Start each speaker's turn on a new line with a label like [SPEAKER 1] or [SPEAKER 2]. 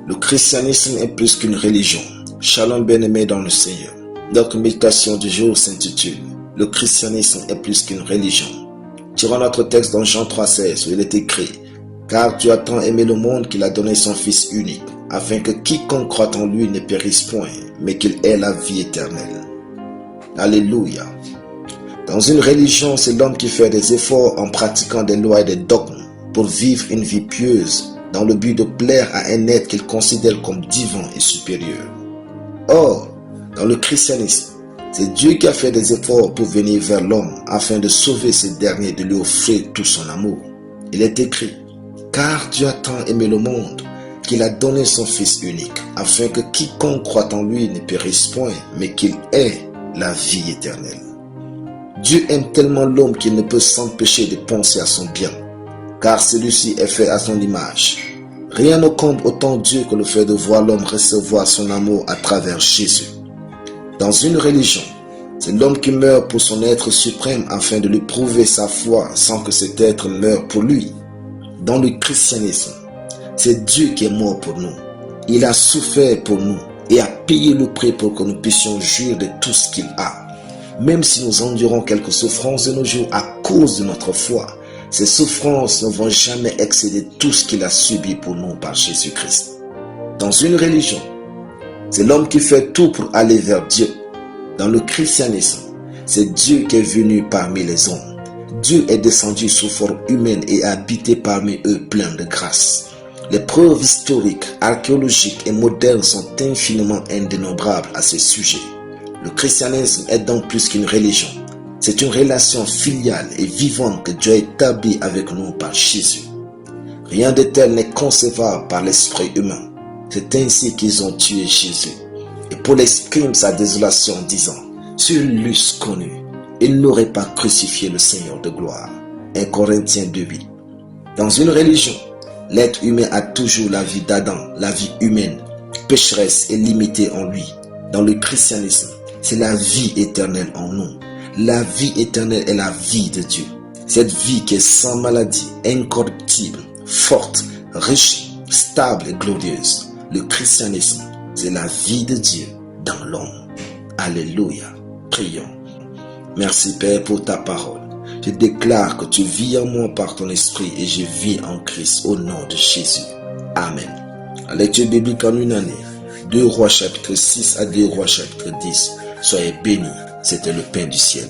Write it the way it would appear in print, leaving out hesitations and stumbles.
[SPEAKER 1] Le christianisme est plus qu'une religion. Shalom bien-aimé dans le Seigneur. Notre méditation du jour s'intitule « Le christianisme est plus qu'une religion ». Tirons notre texte dans Jean 3,16 où il est écrit « Car Dieu a tant aimé le monde qu'il a donné son Fils unique, afin que quiconque croit en lui ne périsse point, mais qu'il ait la vie éternelle. » Alléluia. Dans une religion, c'est l'homme qui fait des efforts en pratiquant des lois et des dogmes pour vivre une vie pieuse dans le but de plaire à un être qu'il considère comme divin et supérieur. Or, dans le christianisme, c'est Dieu qui a fait des efforts pour venir vers l'homme afin de sauver ce dernier et de lui offrir tout son amour. Il est écrit « Car Dieu a tant aimé le monde qu'il a donné son Fils unique, afin que quiconque croit en lui ne périsse point, mais qu'il ait la vie éternelle. » Dieu aime tellement l'homme qu'il ne peut s'empêcher de penser à son bien, car celui-ci est fait à son image. Rien ne comble autant Dieu que le fait de voir l'homme recevoir son amour à travers Jésus. Dans une religion, c'est l'homme qui meurt pour son être suprême afin de lui prouver sa foi sans que cet être meure pour lui. Dans le christianisme, c'est Dieu qui est mort pour nous. Il a souffert pour nous et a payé le prix pour que nous puissions jouir de tout ce qu'il a. Même si nous endurons quelques souffrances de nos jours à cause de notre foi, ces souffrances ne vont jamais excéder tout ce qu'il a subi pour nous par Jésus-Christ. Dans une religion, c'est l'homme qui fait tout pour aller vers Dieu. Dans le christianisme, c'est Dieu qui est venu parmi les hommes. Dieu est descendu sous forme humaine et a habité parmi eux plein de grâce. Les preuves historiques, archéologiques et modernes sont infiniment indénombrables à ce sujet. Le christianisme est donc plus qu'une religion. C'est une relation filiale et vivante que Dieu a établie avec nous par Jésus. Rien de tel n'est concevable par l'esprit humain. C'est ainsi qu'ils ont tué Jésus. Et Paul exprime sa désolation en disant « S'ils l'eussent connu, ils n'auraient pas crucifié le Seigneur de gloire. » 1 Corinthiens 2,8. Dans une religion, l'être humain a toujours la vie d'Adam, la vie humaine, pécheresse et limitée en lui. Dans le christianisme, c'est la vie éternelle en nous. La vie éternelle est la vie de Dieu. Cette vie qui est sans maladie, incorruptible, forte, riche, stable et glorieuse. Le christianisme, c'est la vie de Dieu dans l'homme. Alléluia. Prions. Merci Père pour ta parole. Je déclare que tu vis en moi par ton esprit et je vis en Christ au nom de Jésus. Amen. La lecture biblique en une année. 2 Rois chapitre 6 à 2 Rois chapitre 10. Soyez bénis. C'était le pain du ciel.